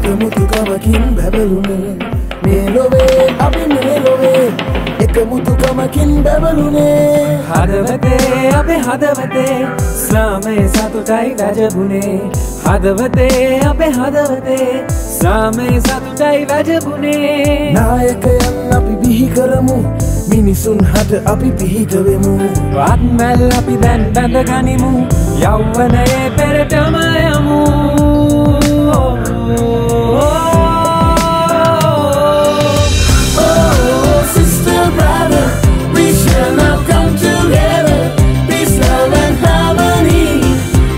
එකමුතුකමකින් බැබළුනේ මේ ලොවේ අපි මේ ලොවේ එකමුතුකමකින් බැබළුනේ හදවතේ අපේ හදවතේ ස්ලාමයේ සතුටයි රජබුනේ හදවතේ අපේ හදවතේ ස්ලාමයේ සතුටයි රජබුනේ නායකයන් අපි බිහි කරමු මිනිසුන් හට අපි පිහිට වෙමු ආත්මල් අපි දැන් බැඳ ගනිමු යෞවනයේ පෙරටම යමු sister brother we shall now come together peace love and harmony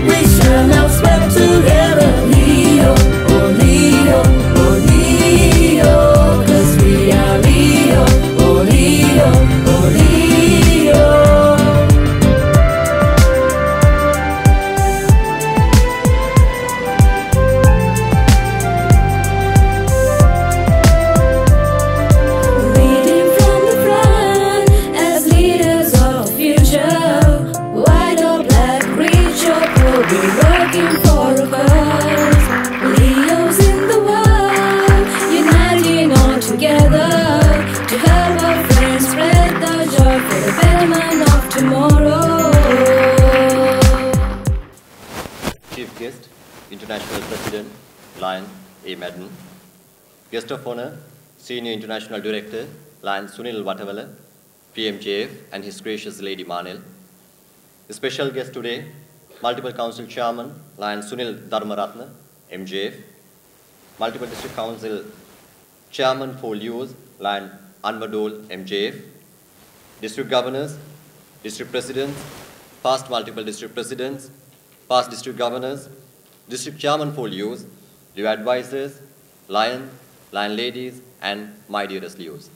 we shall now spread together Leo oh Leo oh Leo 'cause we are Leo oh Leo oh Leo We're working for a cause. Leos in the world, uniting all together to help our friends spread the joy for the betterment of tomorrow. Chief Guest, International President Lion A. Madden. Guest of Honor, Senior International Director Lion Sunil Watawala, PMJF, and His Gracious Lady Manil. The special guest today, Multiple Council Chairman, Lion Sunil Dharmaratna, MJF. Multiple District Council Chairman for Leos, Lion Anmadol, MJF. District Governors, District Presidents, past multiple District Presidents, past District Governors, District Chairman for Leos, Leo Advisors, Lion Ladies, and my dearest Leos.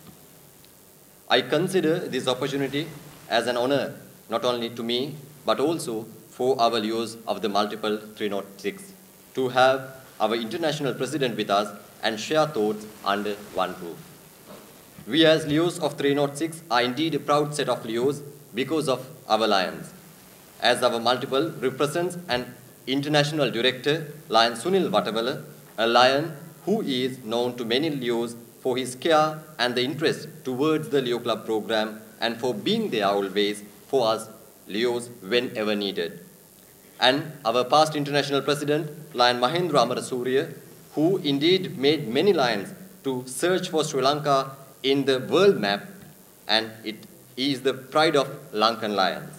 I consider this opportunity as an honor not only to me, but also for our Leos of the multiple 306 to have our international president with us and share thoughts under one roof. We as Leos of 306 are indeed a proud set of Leos because of our lions. As our multiple represents an international director, Lion Sunil Watawala, a lion who is known to many Leos for his care and the interest towards the Leo Club program and for being there always for us Leos whenever needed. And our past international president, Lion Mahendra Amarasuriya, who indeed made many lions to search for Sri Lanka in the world map, and it is the pride of Lankan lions.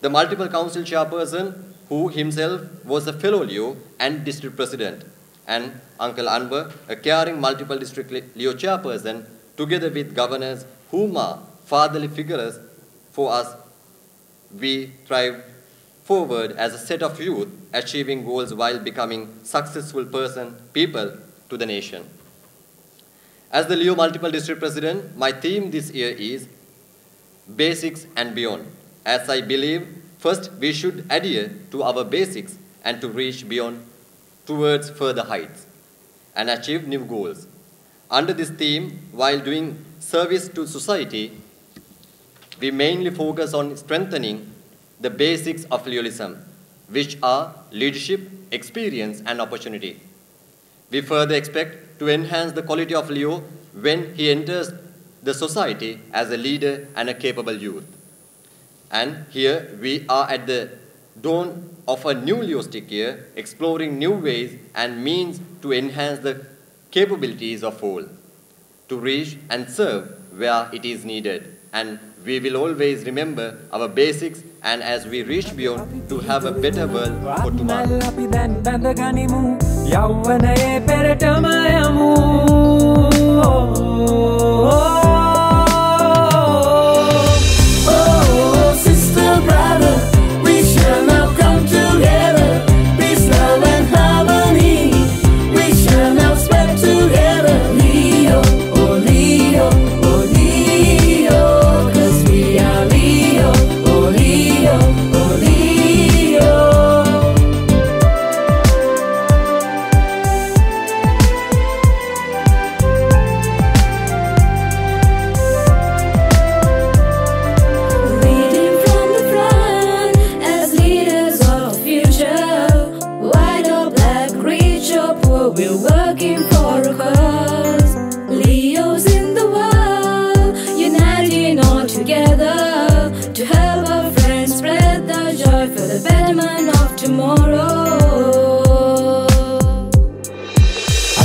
The multiple council chairperson, who himself was a fellow Leo and district president, and Uncle Anwar, a caring multiple district Leo chairperson, together with governors whom are fatherly figures for us. We thrive forward as a set of youth achieving goals while becoming successful people to the nation. As the Leo Multiple District President, my theme this year is Basics and Beyond, as I believe first we should adhere to our basics and to reach beyond towards further heights and achieve new goals. Under this theme, while doing service to society, we mainly focus on strengthening the basics of Leoism, which are leadership, experience, and opportunity. We further expect to enhance the quality of Leo when he enters the society as a leader and a capable youth. And here we are at the dawn of a new Leoistic year, exploring new ways and means to enhance the capabilities of all, to reach and serve where it is needed. And we will always remember our basics and as we reach beyond to have a better world for tomorrow. Sister brother we shall now come together peace love and harmony we shall now spread together Leo oh Leo oh Leo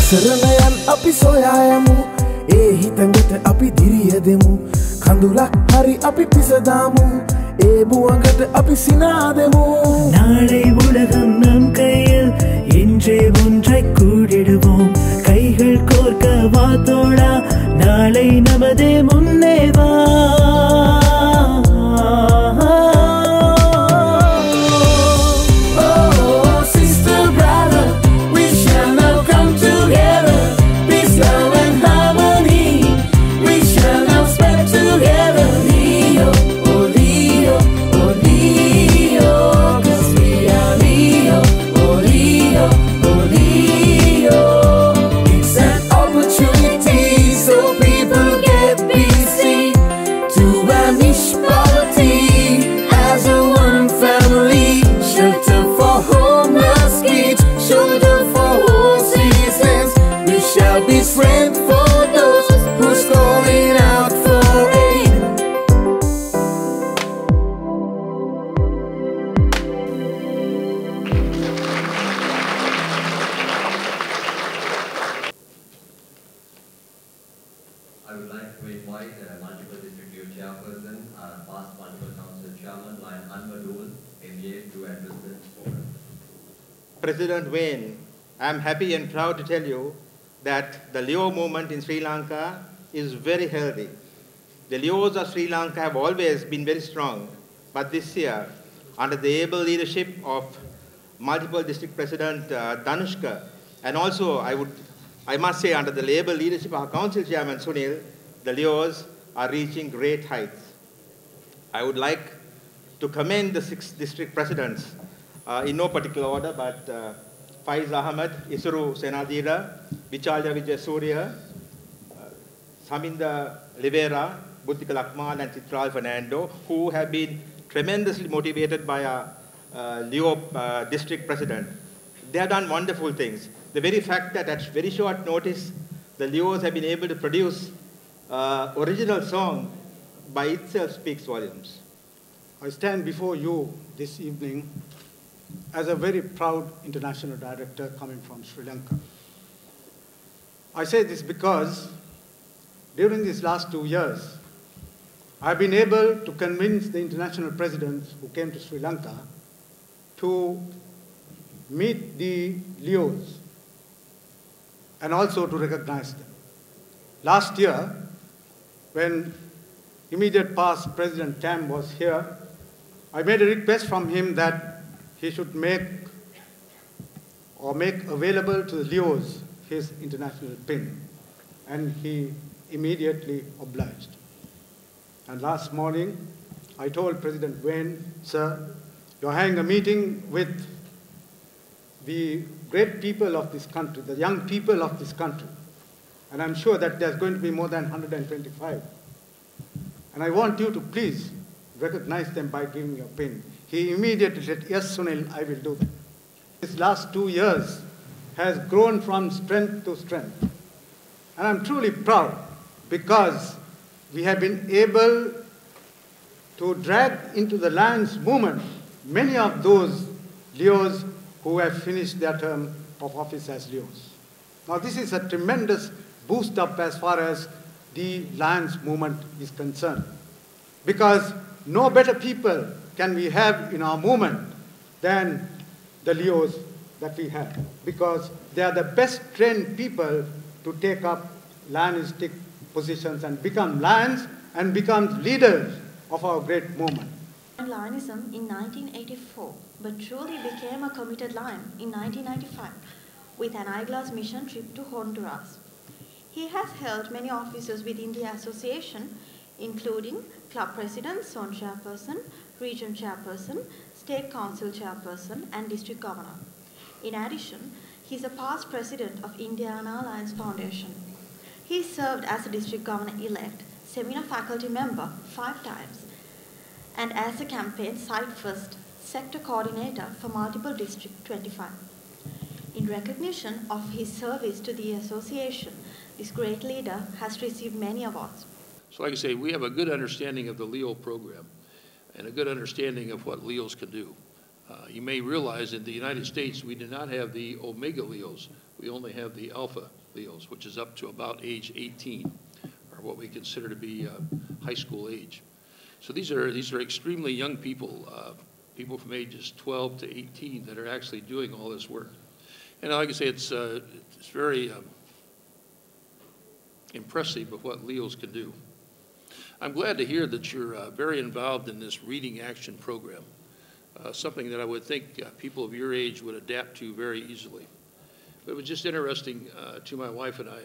අසරණයන් අපි සොයා යමු ඒ හිතඟට අපි දිරිය දෙමු කඳුලක් හරි අපි පිසදාමු ඒ බුවඟට අපි සිනා දෙමු நாளை உலகம் நம் கையில் இன்றே ஒன்றை கூடிடுவோம் கைகள் கோர்க்க வா தோழா நாளை நமதே முன்னே வா I would like to invite multiple district youth chairperson, past multiple council chairman, Lion Anmadul, MBA, to address the forum. President Wayne, I am happy and proud to tell you that the Leo movement in Sri Lanka is very healthy. The Leos of Sri Lanka have always been very strong, but this year, under the able leadership of multiple district president Danushka, and also I must say under the able leadership of our council chairman Sunil, the Leos are reaching great heights. I would like to commend the 6 district presidents in no particular order, but Faiz Ahmed, Isuru Senadira, Vichalya Vijayasuriya, Saminda Rivera, Butika Lakmal, and Chitral Fernando, who have been tremendously motivated by our Leo district president. They have done wonderful things. The very fact that at very short notice, the Leos have been able to produce original song by itself speaks volumes. I stand before you this evening as a very proud international director coming from Sri Lanka. I say this because during these last 2 years, I've been able to convince the international presidents who came to Sri Lanka to meet the Leos and also to recognize them. Last year, when immediate past President Tam was here, I made a request from him that he should make available to the Leos his international pin, and he immediately obliged. And last morning, I told President Wayne, sir, you're having a meeting with the great people of this country, the young people of this country, and I'm sure that there's going to be more than 125. And I want you to please recognize them by giving me a pin. He immediately said, yes, Sunil, I will do that. This last 2 years has grown from strength to strength. And I'm truly proud because we have been able to drag into the Lions movement many of those Leos who have finished their term of office as Leos. Now this is a tremendous boost up as far as the Lions movement is concerned, because no better people can we have in our movement than the Leos that we have, because they are the best trained people to take up Lionistic positions and become lions and become leaders of our great movement. Lionism in 1984, but truly became a committed lion in 1995 with an eyeglass mission trip to Honduras. He has held many offices within the association, including club president, zone chairperson, region chairperson, state council chairperson, and district governor. In addition, he is a past president of Indiana Lions Foundation. He served as a district governor-elect, seminar faculty member 5 times, and as a campaign site first sector coordinator for multiple district 25. In recognition of his service to the association, this great leader has received many awards. So like I say, we have a good understanding of the Leo program and a good understanding of what Leos can do. You may realize in the United States we do not have the Omega Leos. We only have the Alpha Leos, which is up to about age 18, or what we consider to be high school age. So these are extremely young people, people from ages 12 to 18 that are actually doing all this work. And like I say, it's very impressive of what Leos can do. I'm glad to hear that you're very involved in this reading action program, something that I would think people of your age would adapt to very easily. But it was just interesting to my wife and I,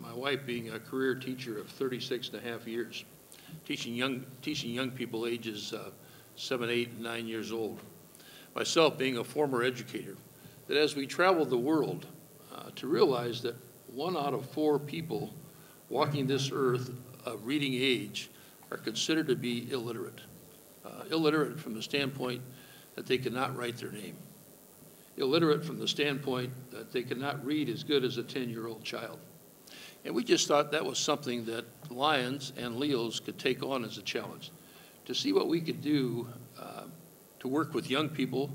my wife being a career teacher of 36.5 years, teaching young people ages 7, 8, and 9 years old. Myself being a former educator, that as we traveled the world, to realize that 1 out of 4 people walking this earth of reading age are considered to be illiterate. Illiterate from the standpoint that they cannot write their name. Illiterate from the standpoint that they cannot read as good as a 10-year-old child. And we just thought that was something that Lions and Leos could take on as a challenge, to see what we could do to work with young people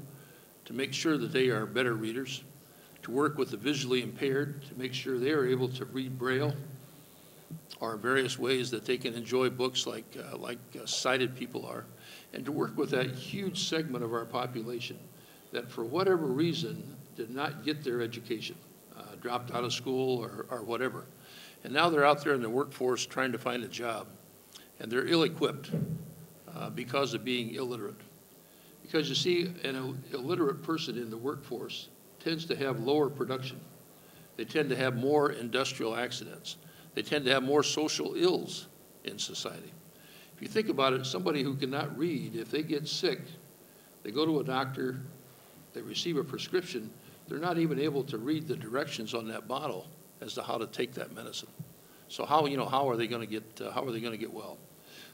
to make sure that they are better readers, to work with the visually impaired to make sure they are able to read Braille, or various ways that they can enjoy books like sighted people are, and to work with that huge segment of our population that for whatever reason did not get their education, dropped out of school or whatever. And now they're out there in the workforce trying to find a job, and they're ill-equipped because of being illiterate. Because you see, an illiterate person in the workforce tends to have lower production. They tend to have more industrial accidents. They tend to have more social ills in society. If you think about it, somebody who cannot read, if they get sick, they go to a doctor, they receive a prescription, they're not even able to read the directions on that bottle as to how to take that medicine. So how are they going to get well?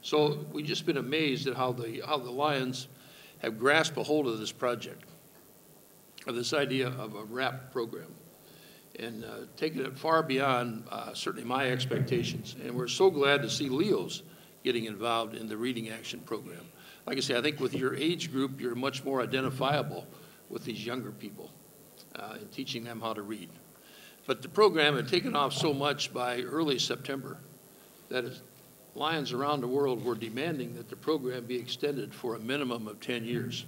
So we've just been amazed at how the Lions have grasped a hold of this project, of this idea of a RAP program, and taking it far beyond certainly my expectations. And we're so glad to see Leos getting involved in the Reading Action program. Like I say, I think with your age group, you're much more identifiable with these younger people and teaching them how to read. But the program had taken off so much by early September that Lions around the world were demanding that the program be extended for a minimum of 10 years.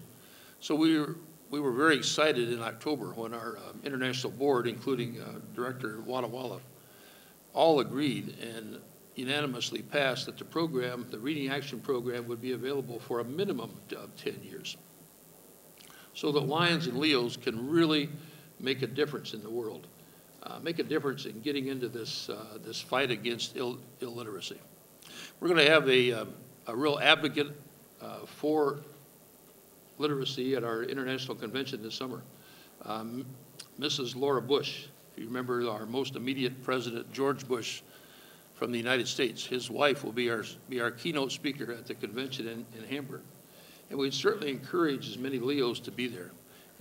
So we were very excited in October when our international board, including Director Walla Walla, all agreed and unanimously passed that the program, the Reading Action program, would be available for a minimum of 10 years. So that Lions and Leos can really make a difference in the world, make a difference in getting into this fight against illiteracy. We're going to have a real advocate for literacy at our international convention this summer. Mrs. Laura Bush, if you remember our most immediate president, George Bush, from the United States. His wife will be our keynote speaker at the convention in Hamburg. And we'd certainly encourage as many Leos to be there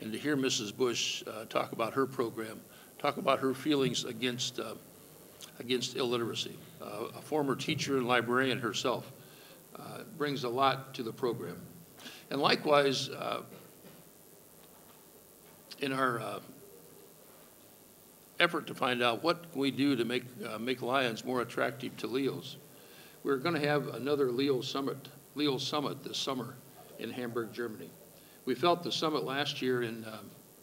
and to hear Mrs. Bush talk about her program, talk about her feelings against illiteracy. A former teacher and librarian herself brings a lot to the program. And likewise, in our effort to find out what can we do to make Lions more attractive to Leos, we're going to have another Leo Summit this summer in Hamburg, Germany. We felt the summit last year in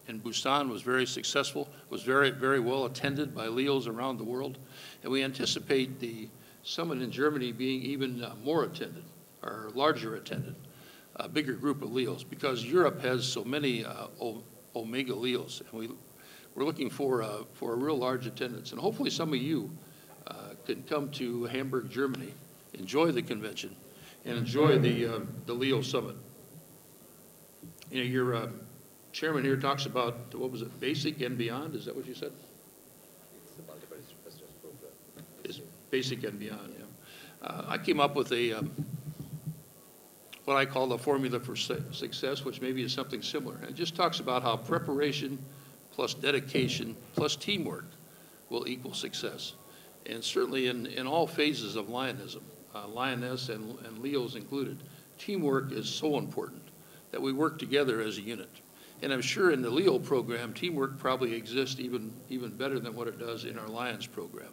Busan was very successful, was very, very well attended by Leos around the world, and we anticipate the summit in Germany being even more attended, or larger attended, a bigger group of Leos, because Europe has so many Omega Leos, and we're looking for a real large attendance. And hopefully some of you can come to Hamburg, Germany, enjoy the convention, and enjoy the Leo Summit. You know, your chairman here talks about, what was it, basic and beyond? Is that what you said? It's the multiple investors program. It's basic and beyond, yeah. I came up with what I call the formula for success, which maybe is something similar. And it just talks about how preparation plus dedication plus teamwork will equal success. And certainly in all phases of Lionism, Lioness and Leos included, teamwork is so important. that we work together as a unit. And I'm sure in the Leo program, teamwork probably exists even better than what it does in our Lions program.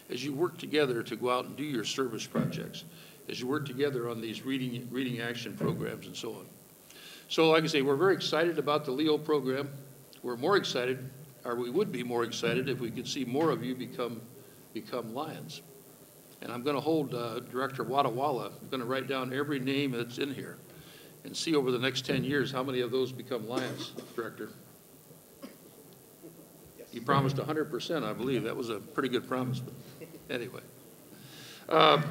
As you work together to go out and do your service projects, as you work together on these reading action programs and so on. So like I say, we're very excited about the Leo program. We're more excited, or we would be more excited if we could see more of you become Lions. And I'm going to hold Director Wadawala. I'm going to write down every name that's in here and see over the next 10 years how many of those become Lions, Director. You promised 100%, I believe. That was a pretty good promise. But anyway. I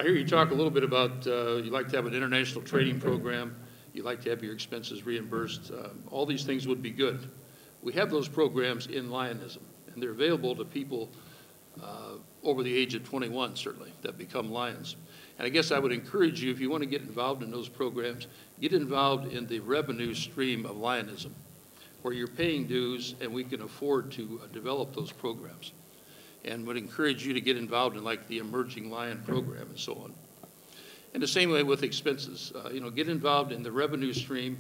hear you talk a little bit about you'd like to have an international training program. You'd like to have your expenses reimbursed. All these things would be good. We have those programs in Lionism, and they're available to people over the age of 21, certainly, that become Lions. And I guess I would encourage you, if you want to get involved in those programs, get involved in the revenue stream of Lionism, where you're paying dues and we can afford to develop those programs. And would encourage you to get involved in like the Emerging Lion program and so on. And the same way with expenses. You know, get involved in the revenue stream,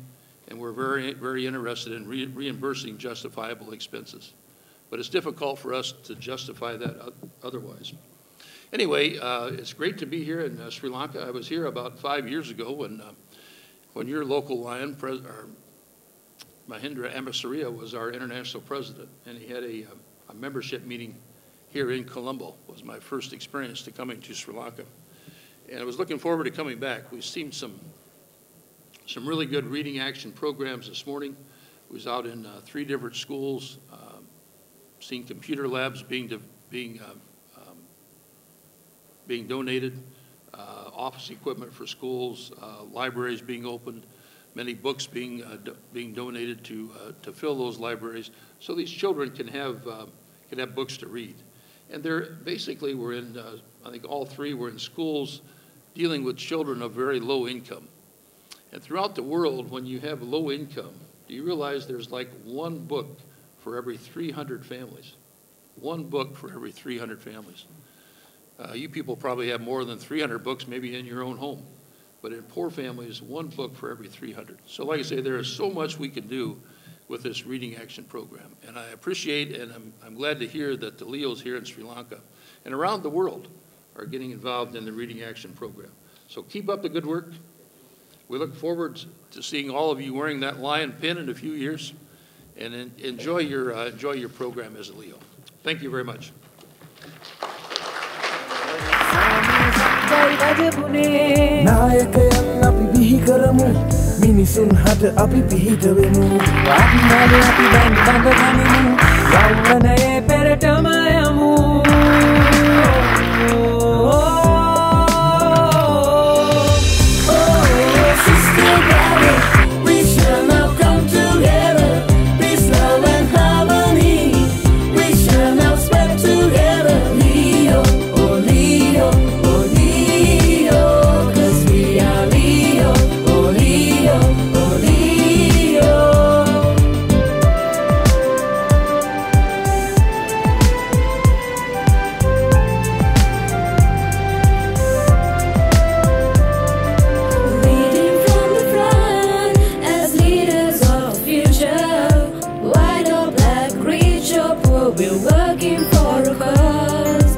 and we're very, very interested in reimbursing justifiable expenses. But it's difficult for us to justify that otherwise. Anyway, it's great to be here in Sri Lanka. I was here about 5 years ago when your local Lion, Mahindra Ambasariya, was our international president, and he had a membership meeting here in Colombo. It was my first experience to coming to Sri Lanka. And I was looking forward to coming back. We've seen some really good reading action programs this morning. I was out in 3 different schools, seeing computer labs being donated, office equipment for schools, libraries being opened, many books being donated to fill those libraries, so these children can have books to read. And they're basically we're in, I think all 3 were in schools dealing with children of very low income. And throughout the world, when you have low income, do you realize there's like 1 book for every 300 families? 1 book for every 300 families. You people probably have more than 300 books maybe in your own home. But in poor families, 1 book for every 300. So like I say, there is so much we can do with this reading action program. And I appreciate and I'm glad to hear that the Leos here in Sri Lanka and around the world are getting involved in the reading action program. So keep up the good work. We look forward to seeing all of you wearing that lion pin in a few years, and enjoy your program as a Leo. Thank you very much. මිනිසුන් හට අපි පිහිටවෙමු ආත්මවල අපි බඳ ගනිමු යෞවනයේ පෙරටම යමු Sister, brother, we shall now come together. Peace, love, and harmony. We shall now spread together. Leo, oh Leo, oh Leo, 'cause we are Leo, oh Leo, oh Leo. Leading from the front as leaders of the future. White or black, rich or poor, we're working for a cause.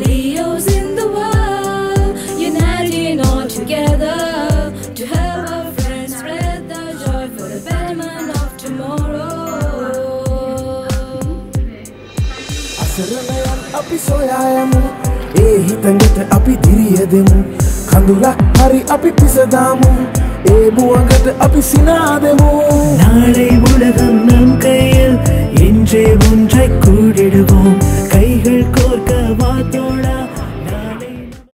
Leos in the world, uniting all together to help our friends spread the joy for the betterment of tomorrow. අසරණයන් අපි සොයායමු ඒ හිතඟට අපි දිරියදෙමු කඳුලක් හරි අපි පිසදාමු ඒ බුවඟට අපි සිනාදෙමු நாளை உலகம் நம் கையில் என்றே ஒன்றை